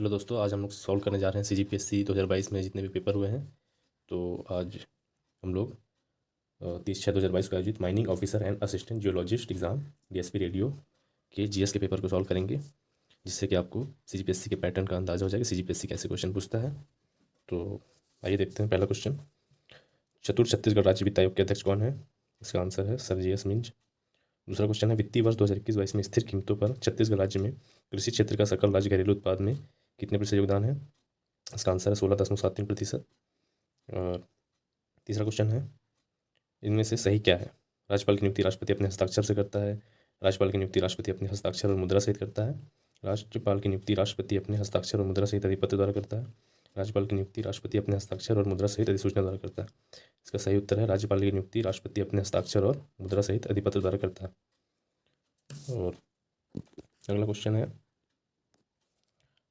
Hello दोस्तों, आज हम लोग सॉल्व करने जा रहे हैं CGPSC 2022 में जितने भी पेपर हुए हैं। तो आज हम लोग 30/6/2022 को आयोजित mining officer and assistant geologist exam DSP radio के GS के पेपर को सॉल्व करेंगे, जिससे कि आपको CGPSC के पैटर्न का अंदाज़ा हो जाएगा, CGPSC कैसे क्वेश्चन पूछता है। तो आइए देखते हैं पहला क्वेश्चन। चतुर छत्तीसगढ़ राज्य वित्त आयोग के अध्यक्ष कौन है? इसका आंसर है सर GS मिंज। दूसरा क्वेश्चन है, वित्तीय वर्ष 2021-22 में स्थिर कीमतों पर छत्तीसगढ़ राज्य में कृषि क्षेत्र का सकल राज्य घरेलू उत्पाद में कितने प्रतिशत योगदान है? इसका आंसर है 16.73%। और तीसरा क्वेश्चन है, इनमें से सही क्या है? राज्यपाल की नियुक्ति राष्ट्रपति अपने हस्ताक्षर से करता है। राज्यपाल की नियुक्ति राष्ट्रपति अपने हस्ताक्षर और मुद्रा सहित करता है। राज्यपाल की नियुक्ति राष्ट्रपति अपने हस्ताक्षर और मुद्रा सहित अधिपत्र द्वारा करता है। राज्यपाल की नियुक्ति राष्ट्रपति अपने हस्ताक्षर और मुद्रा सहित अधिसूचना द्वारा करता है। इसका सही उत्तर है राज्यपाल की नियुक्ति राष्ट्रपति अपने हस्ताक्षर और मुद्रा सहित अधिपत्र द्वारा करता है। और अगला क्वेश्चन है,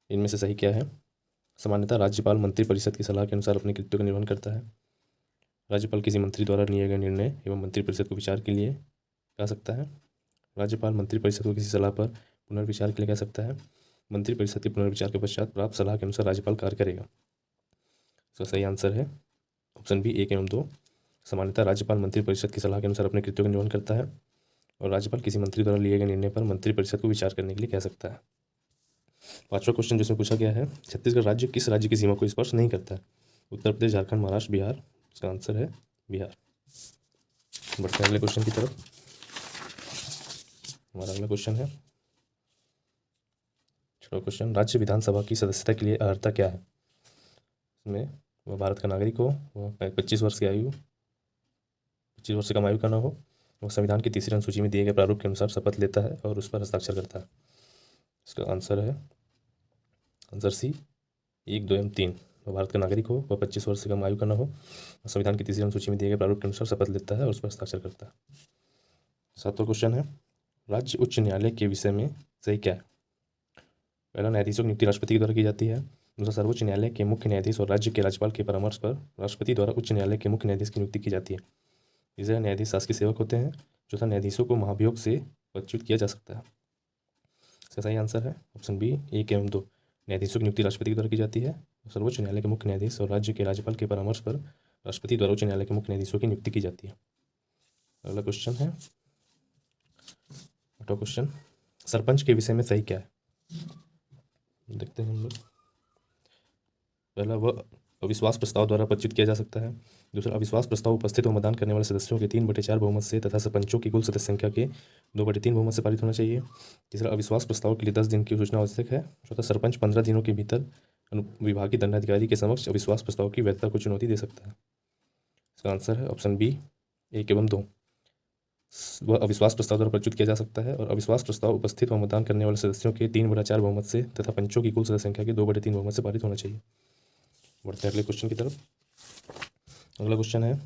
इनमें से सही क्या है? सामान्यतः राज्यपाल मंत्रिपरिषद की सलाह के अनुसार अपने कृत्यों का निर्वहन करता है। राज्यपाल किसी मंत्री द्वारा लिए गए निर्णय एवं मंत्रिपरिषद को विचार के लिए कह सकता है। राज्यपाल मंत्रिपरिषद को किसी सलाह पर पुनर्विचार के लिए कह सकता है। मंत्रिपरिषद के पुनर्विचार के पश्चात प्राप्त सलाह के अनुसार राज्यपाल कार्य करेगा। इसका सही आंसर है ऑप्शन बी 1 एवं 2। सामान्यतः राज्यपाल मंत्रिपरिषद की सलाह के अनुसार अपने कृत्यों का निर्वहन करता है और राज्यपाल किसी मंत्री द्वारा लिए गए निर्णय पर मंत्रिपरिषद को विचार करने के लिए कह सकता है। पांचवा क्वेश्चन जिसमें पूछा गया है, छत्तीसगढ़ राज्य किस राज्य की सीमा को स्पर्श नहीं करता है? उत्तर प्रदेश, झारखंड, महाराष्ट्र, बिहार। इसका आंसर है बिहार। बढ़ते हैं अगले क्वेश्चन की तरफ। हमारा अगला क्वेश्चन है, छोटा क्वेश्चन, राज्य विधानसभा की सदस्यता के लिए अर्हता क्या है? इसमें वह भारत का नागरिक हो, वह 25 वर्ष की आयु 25 वर्ष से कम आयु का ना हो, वह संविधान की तीसरी अनुसूची में दिए गए प्रारूप के अनुसार शपथ लेता है और उस पर हस्ताक्षर करता है। इसका आंसर है आंसर सी 1, 2 एवं 3। वह भारत का नागरिक हो, वह 25 वर्ष से कम आयु का न हो, संविधान की तीसरी अनुसूची में दिए गए प्रारूप के अनुसार शपथ लेता है और उस पर हस्ताक्षर करता है। सातवां क्वेश्चन है, राज्य उच्च न्यायालय के विषय में सही क्या है? पहला, न्यायाधीशों की नियुक्ति राष्ट्रपति के द्वारा की जाती है। दूसरा, सर्वोच्च न्यायालय के मुख्य न्यायाधीश और राज्य के राज्यपाल के परामर्श पर राष्ट्रपति द्वारा उच्च न्यायालय के मुख्य न्यायाधीश की नियुक्ति की जाती है। तीसरा, न्यायाधीश शासकीय सेवक होते हैं। चौथा, न्यायाधीशों को महाभियोग से पदच्युत किया जा सकता है। इसका सही आंसर है ऑप्शन बी 1 एवं 2। न्यायाधीशों की नियुक्ति राष्ट्रपति के द्वारा की जाती है। सर्वोच्च न्यायालय के मुख्य न्यायाधीश और राज्य के राज्यपाल के परामर्श पर राष्ट्रपति द्वारा उच्च न्यायालय के मुख्य न्यायाधीशों की नियुक्ति की जाती है। अगला क्वेश्चन है, आठवां क्वेश्चन, सरपंच के विषय में सही क्या है? देखते हैं हम लोग। पहला, वह अविश्वास प्रस्ताव द्वारा पदच्युत किया जा सकता है। दूसरा, अविश्वास प्रस्ताव उपस्थित और मतदान करने वाले सदस्यों के 3/4 बहुमत से तथा सरपंचों की कुल सदस्य संख्या के 2/3 बहुमत से पारित होना चाहिए। तीसरा, अविश्वास प्रस्ताव के लिए 10 दिन की सूचना आवश्यक है। चौथा, सरपंच 15 दिनों के भीतर विभागीय दंडाधिकारी के समक्ष अविश्वास प्रस्ताव की वैधता को चुनौती दे सकता है। इसका आंसर है ऑप्शन बी 1 एवं 2। वह अविश्वास प्रस्ताव द्वारा प्रस्तुत किया जा सकता है और अविश्वास प्रस्ताव उपस्थित व मतदान करने वाले सदस्यों के 3/4 बहुमत से तथा पंचों की कुल सदस्य संख्या के 2/3 बहुमत से पारित होना चाहिए। बढ़ते हैं अगले क्वेश्चन की तरफ। अगला क्वेश्चन है,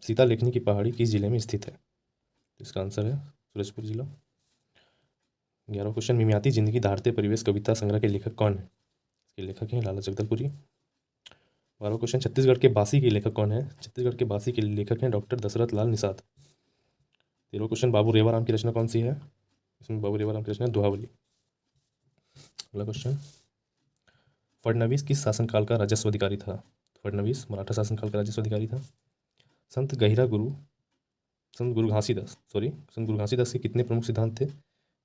सीता लेखनी की पहाड़ी किस जिले में स्थित है? तो इसका आंसर है सूरजपुर जिला। 11वां क्वेश्चन, मिमियाती जिंदगी धारते परिवेश कविता संग्रह के लेखक कौन है? इसके लेखक हैं लाला जगदलपुरी। 12वां क्वेश्चन, छत्तीसगढ़ के बासी के लेखक कौन है? छत्तीसगढ़ के बासी के लेखक हैं डॉक्टर दशरथ लाल निषाद। 13वां क्वेश्चन, बाबू रेवाराम की रचना कौन सी है? इसमें बाबू रेवाराम की रचना दोहावली। अगला क्वेश्चन, फडणवीस किस शासनकाल का राजस्व अधिकारी था? फडणवीस मराठा शासनकाल का राजस्व अधिकारी था। संत गुरु घासीदास के कितने प्रमुख सिद्धांत थे?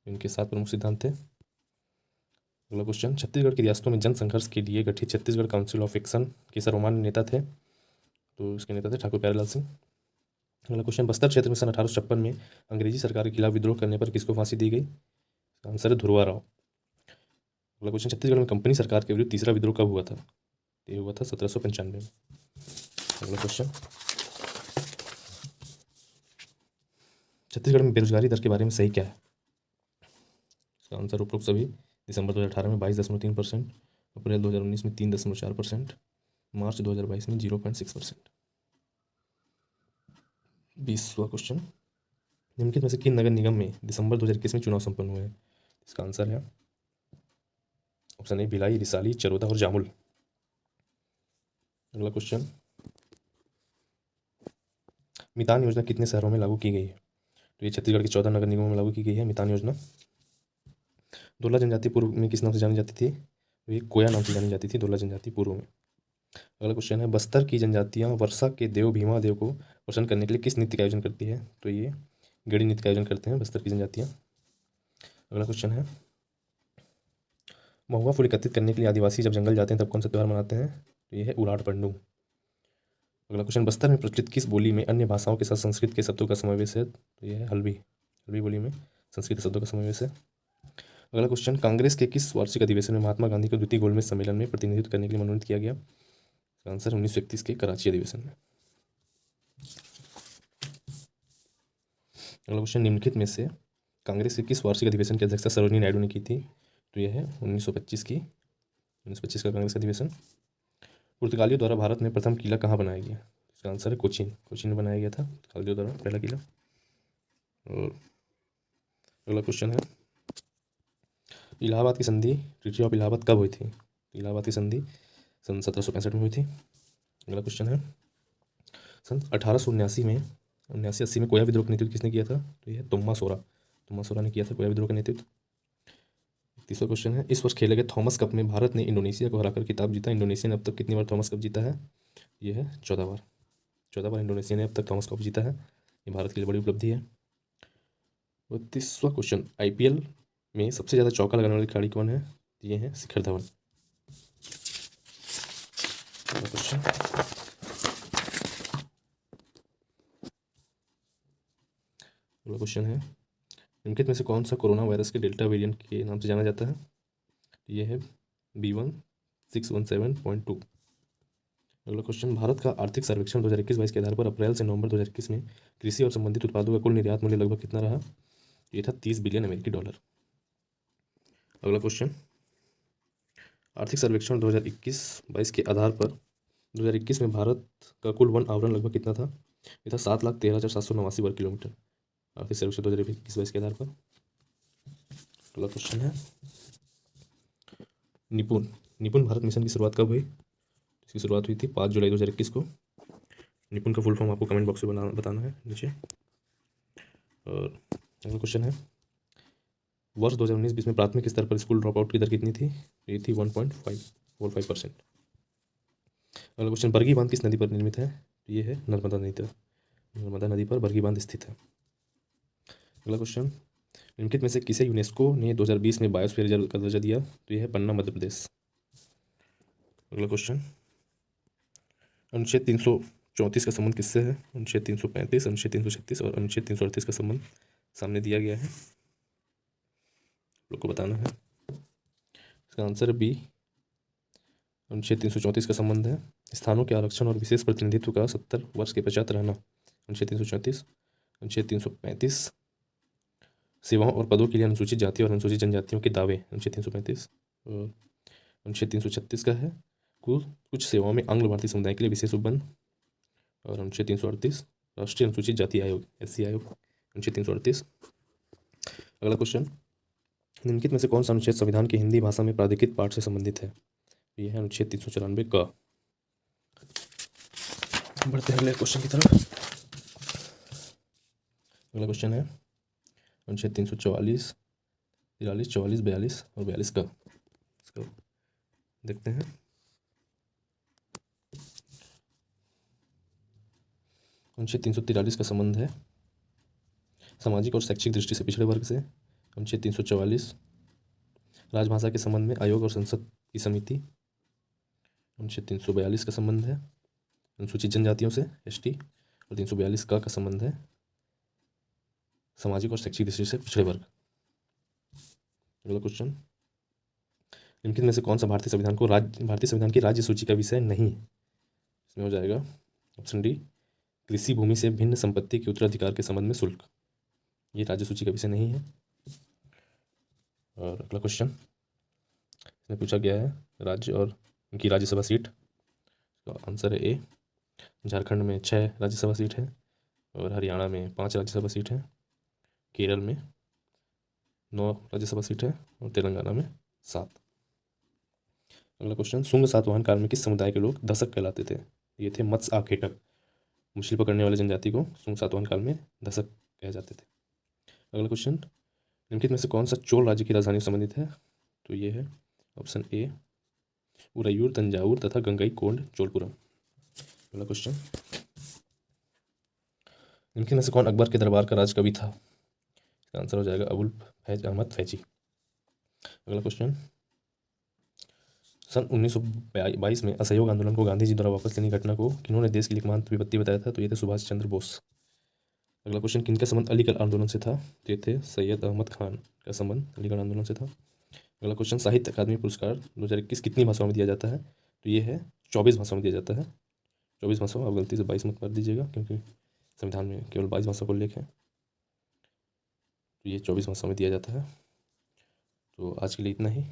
इनके 7 प्रमुख सिद्धांत थे। अगला क्वेश्चन, छत्तीसगढ़ की रियासतों में जन संघर्ष के लिए गठित छत्तीसगढ़ काउंसिल ऑफ एक्शन के सर्वमान्य नेता थे? तो इसके नेता थे ठाकुर प्यारेलाल सिंह। अगला क्वेश्चन, बस्तर क्षेत्र में सन 1856 में अंग्रेजी सरकार के खिलाफ विद्रोह करने पर किसको फांसी दी गई? आंसर है ध्रुवा राव। अगला क्वेश्चन, छत्तीसगढ़ में कंपनी सरकार के विरुद्ध तीसरा विद्रोह कब हुआ था? ये हुआ था 1795 में। अगला क्वेश्चन, छत्तीसगढ़ में बेरोजगारी दर के बारे में सही क्या है? इसका आंसर उपरोक्त सभी। दिसंबर 2018 में 22.3%, अप्रैल 2019 में 3.4%, मार्च 2022 में 0.6%। 20वां क्वेश्चन, निम्नलिखित में से किन नगर निगम में दिसंबर 2021 में चुनाव संपन्न हुए हैं? इसका आंसर है ऑप्शन ए भिलाई, रिसाली, चरोदा और जामुल। अगला क्वेश्चन, मितान योजना कितने शहरों में लागू की गई है? तो ये छत्तीसगढ़ के 14 नगर निगमों में लागू की गई है मितान योजना। दोला जनजाति पूर्व में किस नाम से जानी जाती थी? तो ये कोया नाम से जानी जाती थी दोला जनजाति पूर्व में। अगला क्वेश्चन है, बस्तर की जनजातियां वर्षा के देव भीमा देव को प्रसन्न करने के लिए किस नृत्य का आयोजन करती है? तो ये गेड़ी नृत्य का आयोजन करते हैं बस्तर की जनजातियां। अगला क्वेश्चन है, महुआ फूल एकत्रित करने के लिए आदिवासी जब जंगल जाते हैं तब कौन सा त्यौहार मनाते हैं? तो ये है उराट पंडू। अगला क्वेश्चन, बस्तर में प्रचलित किस बोली में अन्य भाषाओं के साथ संस्कृत के शब्दों का समावेश है? तो यह है हल्बी। हल्बी बोली में संस्कृत शब्दों का समावेश है। अगला क्वेश्चन, कांग्रेस के किस वार्षिक अधिवेशन में महात्मा गांधी को द्वितीय गोलमेज सम्मेलन में प्रतिनिधित्व करने के लिए मनोनीत किया गया? आंसर 1931 के कराची अधिवेशन में। अगला क्वेश्चन, निम्नलिखित में से कांग्रेस के किस वार्षिक अधिवेशन की अध्यक्षता सरोजिनी नायडू ने की थी? तो यह है 1925 का कांग्रेस अधिवेशन। पुर्तगालियों द्वारा भारत में प्रथम किला कहाँ बनाया गया? इसका आंसर है कोचीन। कोचीन में बनाया गया था पुर्तगालियों द्वारा पहला किला। और अगला क्वेश्चन है, इलाहाबाद की संधि ट्रीटी ऑफ इलाहाबाद कब हुई थी? इलाहाबाद की संधि सन 1765 में हुई थी। अगला क्वेश्चन है, सन 1879 में 79-80 में कोया विद्रोह का नेतृत्व किसने किया था? तो यह तुम्मा सोरा ने किया था कोया विद्रोह का नेतृत्व। तीसरा क्वेश्चन है, इस वर्ष खेले गए थॉमस कप में भारत ने इंडोनेशिया को हराकर खिताब जीता। इंडोनेशिया ने अब तक कितनी बार थॉमस कप जीता है? यह है 14 बार। 14 बार इंडोनेशिया ने अब तक थॉमस कप जीता है। ये भारत के लिए बड़ी उपलब्धि है। 32वां क्वेश्चन, IPL में सबसे ज़्यादा चौका लगाने वाले खिलाड़ी कौन है? ये है शिखर धवन। क्वेश्चन, अगला क्वेश्चन है, निम्नलिखित में से कौन सा कोरोना वायरस के डेल्टा वेरिएंट के नाम से जाना जाता है? ये है B1617.2। अगला क्वेश्चन, भारत का आर्थिक सर्वेक्षण 2021-22 के आधार पर अप्रैल से नवंबर 2021 में कृषि और संबंधित उत्पादों का कुल निर्यात मूल्य लगभग कितना रहा? ये था $30 बिलियन। अगला क्वेश्चन, आर्थिक सर्वेक्षण 2021-22 के आधार पर 2021 में भारत का कुल वन आवरण लगभग कितना था? ये था 7,13,789 वर्ग किलोमीटर। आर्थिक सर्वेक्षण 2021-22 के आधार पर। अगला क्वेश्चन है, निपुण भारत मिशन की शुरुआत कब हुई? इसकी शुरुआत हुई थी 5 जुलाई 2021 को। निपुण का फुल फॉर्म आपको कमेंट बॉक्स में बताना है नीचे। और अगला क्वेश्चन है, वर्ष 2019-20 में प्राथमिक स्तर पर स्कूल ड्रॉप आउट की दर कितनी थी? ये थी 1.545%। अगला क्वेश्चन, बरगी बांध किस नदी पर निर्मित है? ये है नर्मदा नदी पर बरगी बांध स्थित है। अगला क्वेश्चन, निम्नलिखित में से किसे यूनेस्को ने 2020 में बायोस्फीयर रिजर्व का दर्जा दिया? तो यह है पन्ना, मध्य प्रदेश। अगला क्वेश्चन, अनुच्छेद 334 का संबंध किससे है? अनुच्छेद 335, अनुच्छेद 336 और अनुच्छेद 338 का संबंध सामने दिया गया है, लोग को बताना है। इसका आंसर बी, अनुच्छेद 334 का संबंध है स्थानों के आरक्षण और विशेष प्रतिनिधित्व का 70 वर्ष के पश्चात रहना, अनुच्छेद 334। अनुच्छेद 335, सेवाओं और पदों के लिए अनुसूचित जाति और अनुसूचित जनजातियों के दावे, अनुच्छेद 335। और अनुच्छेद 336 का है कुछ सेवाओं में आंग्ल भारतीय समुदाय के लिए विशेष उपबंध। और अनुच्छेद 338, राष्ट्रीय अनुसूचित जाति आयोग, SC आयोग, अनुच्छेद 338। अगला क्वेश्चन, निम्नलिखित में से कौन सा अनुच्छेद संविधान के हिंदी भाषा में प्राधिकृत पाठ से संबंधित है? यह है अनुच्छेद 394 का। बढ़ते हैं अगले क्वेश्चन की तरफ। अगला क्वेश्चन है अनुच्छेद 344, 43, 44, 42 और 42 का। इसको देखते हैं। अनुच्छेद 343 का संबंध है सामाजिक और शैक्षिक दृष्टि से पिछड़े वर्ग से। अनुच्छेद 344, राजभाषा के संबंध में आयोग और संसद की समिति। अनुच्छेद 342 का संबंध है अनुसूचित जनजातियों से, ST। और 342 का संबंध है सामाजिक और शैक्षिक दृष्टि से पिछड़े वर्ग। अगला क्वेश्चन, निम्नलिखित में से कौन सा भारतीय संविधान की राज्य सूची का विषय नहीं? इसमें हो जाएगा ऑप्शन डी, कृषि भूमि से भिन्न संपत्ति के उत्तराधिकार के संबंध में शुल्क। ये राज्य सूची का विषय नहीं है। और अगला क्वेश्चन, इसमें पूछा गया है राज्य और उनकी राज्यसभा सीट। तो आंसर है ए, झारखंड में 6 राज्यसभा सीट है और हरियाणा में 5 राज्यसभा सीट है, केरल में 9 राज्यसभा सीट है और तेलंगाना में 7। अगला क्वेश्चन, शुंग सातवाहन काल में किस समुदाय के लोग दशक कहलाते थे? ये थे मत्स्य आखेटक। मछली पकड़ने वाले जनजाति को शुंग सातवाहन काल में दशक कहे जाते थे। अगला क्वेश्चन, निम्नलिखित में से कौन सा चोल राज्य की राजधानी से संबंधित है? तो ये है ऑप्शन ए उरैयूर, तंजावुर तथा गंगईकोंड चोलपुरम। पहला क्वेश्चन, निम्नलिखित में से कौन अकबर के दरबार का राजकवि था? इसका आंसर हो जाएगा अबुल फैज अहमद फैजी। अगला क्वेश्चन, सन 1922 में असहयोग आंदोलन को गांधी जी द्वारा वापस लेने की घटना को किन्होंने देश के लिए एकमात्र विपत्ति बताया था? तो ये थे सुभाष चंद्र बोस। अगला क्वेश्चन, किनका संबंध अलीगढ़ आंदोलन से था? तो ये थे सैयद अहमद खान का संबंध अलीगढ़ आंदोलन से था। अगला क्वेश्चन, साहित्य अकादमी पुरस्कार 2021 कितनी भाषाओं में दिया जाता है? तो ये है 24 भाषाओं में दिया जाता है। 24 भाषाओं, आप गलती से 22 मत कर दीजिएगा क्योंकि संविधान में केवल 22 भाषा को उल्लेख है। तो ये 24 भाषाओं में दिया जाता है। तो आज के लिए इतना ही।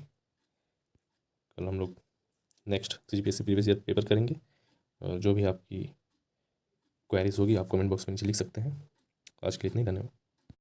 कल हम लोग next CGPSC previous year paper करेंगे। जो भी आपकी क्वेरीज होगी आप कमेंट बॉक्स में नीचे लिख सकते हैं। आज के लिए इतना ही, धन्यवाद।